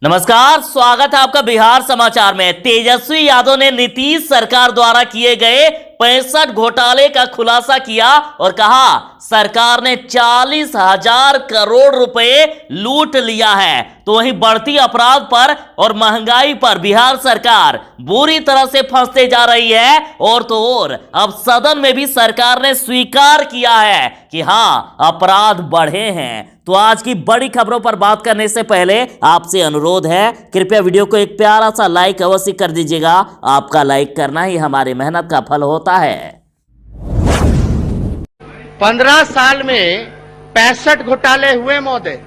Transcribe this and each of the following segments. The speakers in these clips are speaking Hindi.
नमस्कार, स्वागत है आपका बिहार समाचार में। तेजस्वी यादव ने नीतीश सरकार द्वारा किए गए 65 घोटाले का खुलासा किया और कहा सरकार ने 40,000 करोड़ रुपए लूट लिया है। तो वहीं बढ़ती अपराध पर और महंगाई पर बिहार सरकार बुरी तरह से फंसते जा रही है। और तो और अब सदन में भी सरकार ने स्वीकार किया है कि हाँ, अपराध बढ़े हैं। तो आज की बड़ी खबरों पर बात करने से पहले आपसे अनुरोध है, कृपया वीडियो को एक प्यारा सा लाइक अवश्य कर दीजिएगा। आपका लाइक करना ही हमारी मेहनत का फल होता है। 15 साल में 65 घोटाले हुए महोदय।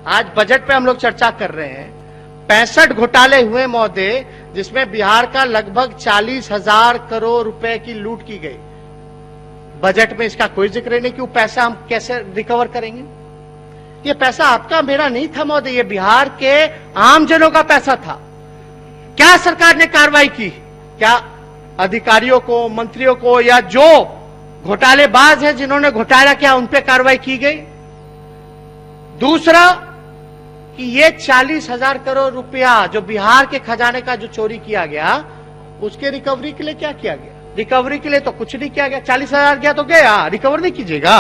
आज बजट पे हम लोग चर्चा कर रहे हैं। 65 घोटाले हुए महोदय, जिसमें बिहार का लगभग 40,000 करोड़ रुपए की लूट की गई। बजट में इसका कोई जिक्र नहीं कि वो पैसा हम कैसे रिकवर करेंगे। ये पैसा आपका मेरा नहीं था महोदय, ये बिहार के आमजनों का पैसा था। क्या सरकार ने कार्रवाई की? क्या अधिकारियों को, मंत्रियों को, या जो घोटालेबाज हैं जिन्होंने घोटाला किया उन पे कार्रवाई की गई? दूसरा कि ये 40,000 करोड़ रुपया जो बिहार के खजाने का जो चोरी किया गया, उसके रिकवरी के लिए क्या किया गया? रिकवरी के लिए तो कुछ नहीं किया गया। 40,000 गया तो गया, रिकवर नहीं कीजिएगा।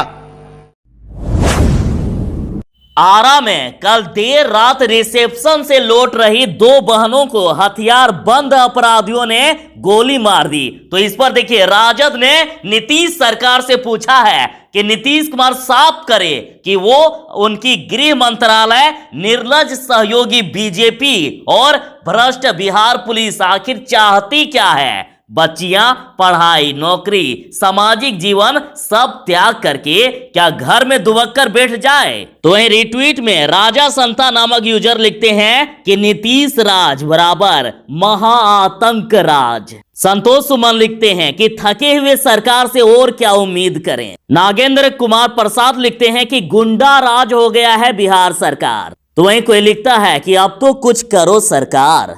आरा में कल देर रात रिसेप्शन से लौट रही दो बहनों को हथियार बंद अपराधियों ने गोली मार दी। तो इस पर देखिए, राजद ने नीतीश सरकार से पूछा है कि नीतीश कुमार साफ करे कि वो उनकी गृह मंत्रालय, निर्लज सहयोगी बीजेपी और भ्रष्ट बिहार पुलिस आखिर चाहती क्या है। बच्चियां पढ़ाई, नौकरी, सामाजिक जीवन सब त्याग करके क्या घर में दुबक कर बैठ जाए? तो रिट्वीट में राजा संता नामक यूजर लिखते हैं कि नीतीश राज बराबर महाआतंक राज। संतोष सुमन लिखते हैं कि थके हुए सरकार से और क्या उम्मीद करें। नागेंद्र कुमार प्रसाद लिखते हैं कि गुंडा राज हो गया है बिहार सरकार। तो वहीं कोई लिखता है कि अब तो कुछ करो सरकार।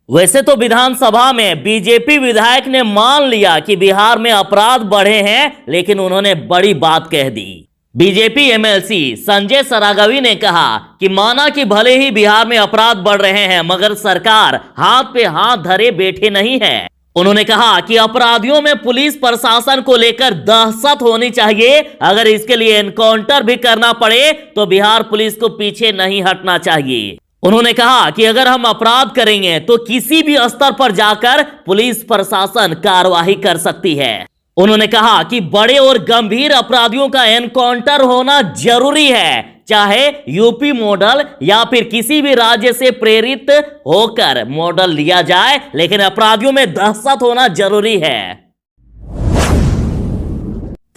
वैसे तो विधानसभा में बीजेपी विधायक ने मान लिया कि बिहार में अपराध बढ़े हैं, लेकिन उन्होंने बड़ी बात कह दी। बीजेपी एमएलसी संजय सरागवी ने कहा कि माना कि भले ही बिहार में अपराध बढ़ रहे हैं, मगर सरकार हाथ पे हाथ धरे बैठे नहीं है। उन्होंने कहा कि अपराधियों में पुलिस प्रशासन को लेकर दहशत होनी चाहिए। अगर इसके लिए एनकाउंटर भी करना पड़े तो बिहार पुलिस को पीछे नहीं हटना चाहिए। उन्होंने कहा कि अगर हम अपराध करेंगे तो किसी भी स्तर पर जाकर पुलिस प्रशासन कार्रवाई कर सकती है। उन्होंने कहा कि बड़े और गंभीर अपराधियों का एनकाउंटर होना जरूरी है, चाहे यूपी मॉडल या फिर किसी भी राज्य से प्रेरित होकर मॉडल लिया जाए, लेकिन अपराधियों में दहशत होना जरूरी है।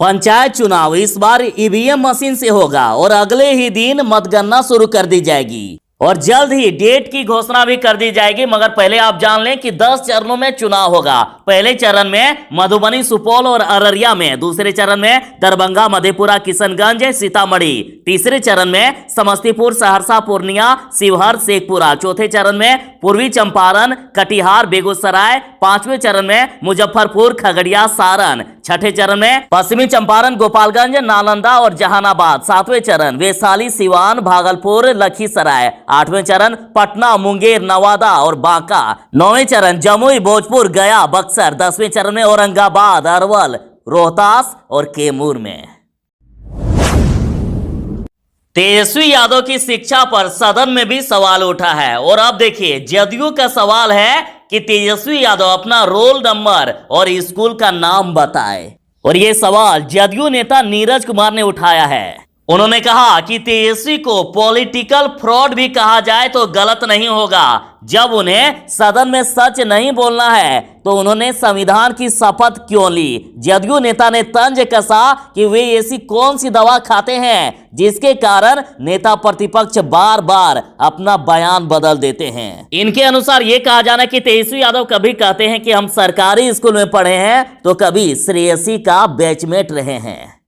पंचायत चुनाव इस बार ईवीएम मशीन से होगा और अगले ही दिन मतगणना शुरू कर दी जाएगी और जल्द ही डेट की घोषणा भी कर दी जाएगी। मगर पहले आप जान लें कि 10 चरणों में चुनाव होगा। पहले चरण में मधुबनी, सुपौल और अररिया में, दूसरे चरण में दरभंगा, मधेपुरा, किशनगंज, सीतामढ़ी, तीसरे चरण में समस्तीपुर, सहरसा, पूर्णिया, शिवहर, शेखपुरा, चौथे चरण में पूर्वी चंपारण, कटिहार, बेगूसराय, पांचवें चरण में मुजफ्फरपुर, खगड़िया, सारण, छठे चरण में पश्चिमी चंपारण, गोपालगंज, नालंदा और जहानाबाद, सातवें चरण वैशाली, सिवान, भागलपुर, लखीसराय, आठवें चरण पटना, मुंगेर, नवादा और बांका, नौवें चरण जमुई, भोजपुर, गया, बक्सर, 10वें चरण में औरंगाबाद, अरवल, रोहतास और कैमूर में। तेजस्वी यादव की शिक्षा पर सदन में भी सवाल उठा है। और अब देखिए, जदयू का सवाल है कि तेजस्वी यादव अपना रोल नंबर और स्कूल का नाम बताए। और यह सवाल जदयू नेता नीरज कुमार ने उठाया है। उन्होंने कहा कि तेजस्वी को पॉलिटिकल फ्रॉड भी कहा जाए तो गलत नहीं होगा। जब उन्हें सदन में सच नहीं बोलना है तो उन्होंने संविधान की शपथ क्यों ली? जदयू नेता ने तंज कसा कि वे ऐसी कौन सी दवा खाते हैं जिसके कारण नेता प्रतिपक्ष बार बार अपना बयान बदल देते हैं। इनके अनुसार यह कहा जाना कि तेजस्वी यादव कभी कहते हैं कि हम सरकारी स्कूल में पढ़े हैं तो कभी श्रेयसी का बैचमेट रहे हैं।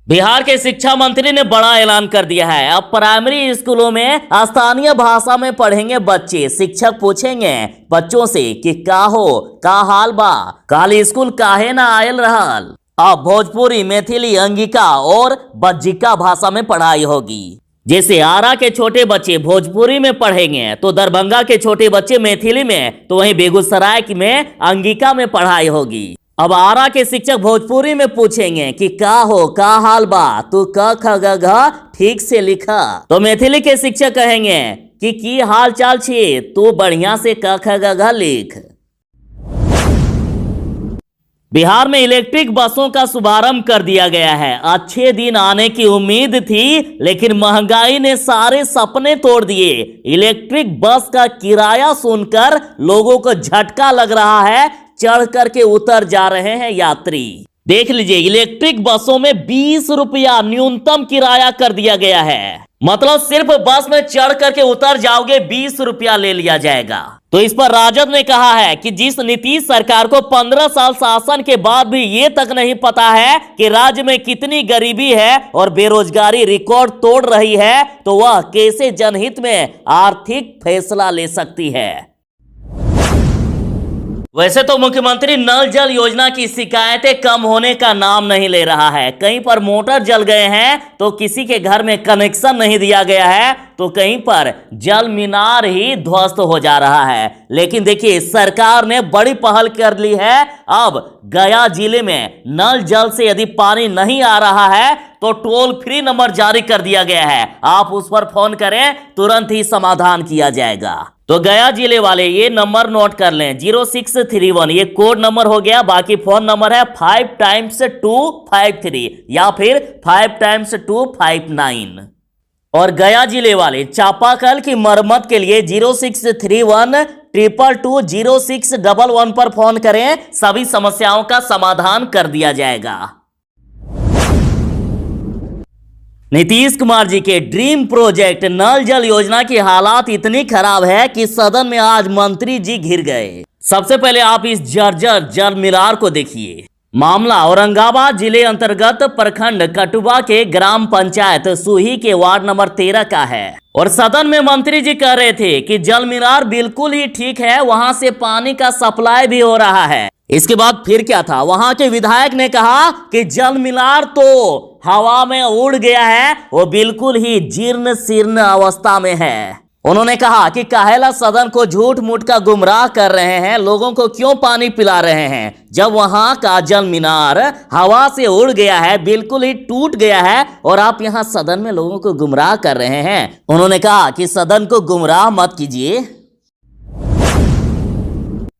बिहार के शिक्षा मंत्री ने बड़ा ऐलान कर दिया है। अब प्राइमरी स्कूलों में स्थानीय भाषा में पढ़ेंगे बच्चे। शिक्षक पूछेंगे बच्चों से कि का हो, का हाल बा, काल स्कूल काहे ना आयल रहल। अब भोजपुरी, मैथिली, अंगिका और बज्जिका भाषा में पढ़ाई होगी। जैसे आरा के छोटे बच्चे भोजपुरी में पढ़ेंगे तो दरभंगा के छोटे बच्चे मैथिली में, तो वहीं बेगूसराय में अंगिका में पढ़ाई होगी। अब आरा के शिक्षक भोजपुरी में पूछेंगे कि का हो, का हाल बा, तू क ख ग घ ठीक से लिखा, तो मैथिली के शिक्षक कहेंगे कि की हाल चाल छे, तू बढ़िया से क ख ग घ लिख। बिहार में इलेक्ट्रिक बसों का शुभारंभ कर दिया गया है। अच्छे दिन आने की उम्मीद थी, लेकिन महंगाई ने सारे सपने तोड़ दिए। इलेक्ट्रिक बस का किराया सुनकर लोगों को झटका लग रहा है, चढ़ करके उतर जा रहे हैं यात्री। देख लीजिए, इलेक्ट्रिक बसों में 20 रुपया न्यूनतम किराया कर दिया गया है। मतलब सिर्फ बस में चढ़ करके उतर जाओगे 20 रुपया ले लिया जाएगा। तो इस पर राजद ने कहा है कि जिस नीतीश सरकार को 15 साल शासन के बाद भी ये तक नहीं पता है कि राज्य में कितनी गरीबी है और बेरोजगारी रिकॉर्ड तोड़ रही है, तो वह कैसे जनहित में आर्थिक फैसला ले सकती है। वैसे तो मुख्यमंत्री नल जल योजना की शिकायतें कम होने का नाम नहीं ले रहा है। कहीं पर मोटर जल गए हैं तो किसी के घर में कनेक्शन नहीं दिया गया है, तो कहीं पर जल मीनार ही ध्वस्त हो जा रहा है। लेकिन देखिए, सरकार ने बड़ी पहल कर ली है। अब गया जिले में नल जल से यदि पानी नहीं आ रहा है तो टोल फ्री नंबर जारी कर दिया गया है। आप उस पर फोन करें, तुरंत ही समाधान किया जाएगा। तो गया जिले वाले ये नंबर नोट कर लें, 0631, ये कोड नंबर हो गया। बाकी फोन नंबर है 5 टाइम्स 253 या फिर 5 टाइम्स 259। और गया जिले वाले चापाकल की मरम्मत के लिए 0631 222 0611 पर फोन करें, सभी समस्याओं का समाधान कर दिया जाएगा। नीतीश कुमार जी के ड्रीम प्रोजेक्ट नल जल योजना की हालात इतनी खराब है कि सदन में आज मंत्री जी घिर गए। सबसे पहले आप इस जर्जर जल मीनार को देखिए। मामला औरंगाबाद जिले अंतर्गत प्रखंड कटुबा के ग्राम पंचायत सूही के वार्ड नंबर 13 का है। और सदन में मंत्री जी कह रहे थे कि जल मीनार बिल्कुल ही ठीक है, वहां से पानी का सप्लाई भी हो रहा है। इसके बाद फिर क्या था, वहां के विधायक ने कहा कि जल मीनार तो हवा में उड़ गया है, वो बिल्कुल ही जीर्ण शीर्ण अवस्था में है। उन्होंने कहा कि काहेला सदन को झूठ मूठ का गुमराह कर रहे हैं, लोगों को क्यों पानी पिला रहे हैं, जब वहां का जल मीनार हवा से उड़ गया है, बिल्कुल ही टूट गया है, और आप यहां सदन में लोगों को गुमराह कर रहे हैं। उन्होंने कहा कि सदन को गुमराह मत कीजिए।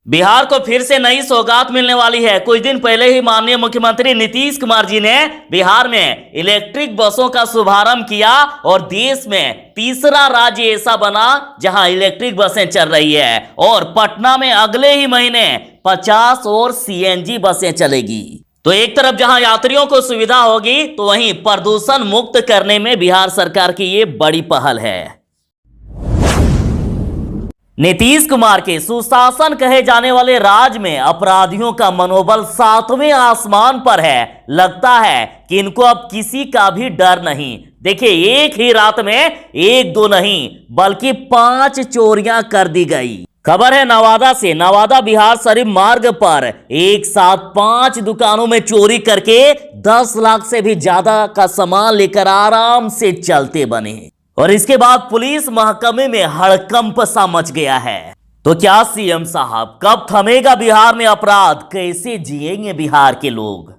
बिहार को फिर से नई सौगात मिलने वाली है। कुछ दिन पहले ही माननीय मुख्यमंत्री नीतीश कुमार जी ने बिहार में इलेक्ट्रिक बसों का शुभारंभ किया और देश में तीसरा राज्य ऐसा बना जहां इलेक्ट्रिक बसें चल रही है। और पटना में अगले ही महीने 50 और सीएनजी बसें चलेगी। तो एक तरफ जहां यात्रियों को सुविधा होगी, तो वहीं प्रदूषण मुक्त करने में बिहार सरकार की ये बड़ी पहल है। नीतीश कुमार के सुशासन कहे जाने वाले राज्य में अपराधियों का मनोबल 7वें आसमान पर है। लगता है कि इनको अब किसी का भी डर नहीं। देखिए, एक ही रात में 1-2 नहीं बल्कि 5 चोरियां कर दी गई। खबर है नवादा से। नवादा बिहार शरीफ मार्ग पर एक साथ 5 दुकानों में चोरी करके 10 लाख से भी ज्यादा का सामान लेकर आराम से चलते बने। और इसके बाद पुलिस महकमे में हड़कंप सा मच गया है। तो क्या सीएम साहब, कब थमेगा बिहार में अपराध, कैसे जिएंगे बिहार के लोग?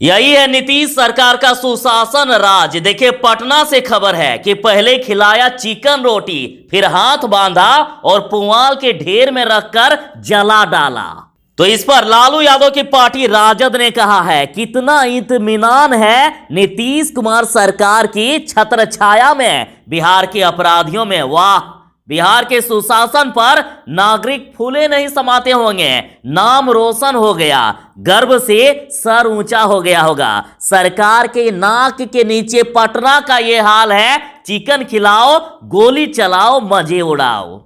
यही है नीतीश सरकार का सुशासन राज। देखिए, पटना से खबर है कि पहले खिलाया चिकन रोटी, फिर हाथ बांधा और पुआल के ढेर में रखकर जला डाला। तो इस पर लालू यादव की पार्टी राजद ने कहा है, कितना इत्मीनान है नीतीश कुमार सरकार की छत्र छाया में बिहार के अपराधियों में। वाह, बिहार के सुशासन पर नागरिक फूले नहीं समाते होंगे, नाम रोशन हो गया, गर्व से सर ऊंचा हो गया होगा। सरकार के नाक के नीचे पटना का ये हाल है। चिकन खिलाओ, गोली चलाओ, मजे उड़ाओ।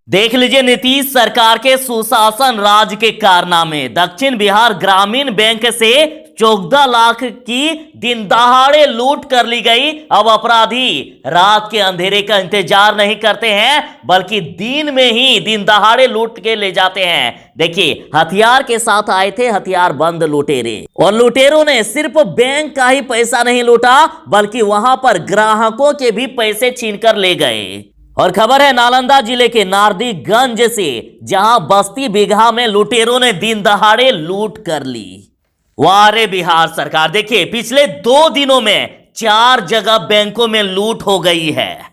देख लीजिए नीतीश सरकार के सुशासन राज के कारनामे। दक्षिण बिहार ग्रामीण बैंक से 14 लाख की दिन दहाड़े लूट कर ली गई। अब अपराधी रात के अंधेरे का इंतजार नहीं करते हैं, बल्कि दिन में ही दिन दहाड़े लूट के ले जाते हैं। देखिए, हथियार के साथ आए थे हथियार बंद लुटेरे, और लुटेरों ने सिर्फ बैंक का ही पैसा नहीं लूटा, बल्कि वहां पर ग्राहकों के भी पैसे छीनकर ले गए। और खबर है नालंदा जिले के नारदीगंज से, जहां बस्ती बिगहा में लुटेरों ने दिन दहाड़े लूट कर ली। वाह रे बिहार सरकार, देखिए पिछले 2 दिनों में 4 जगह बैंकों में लूट हो गई है।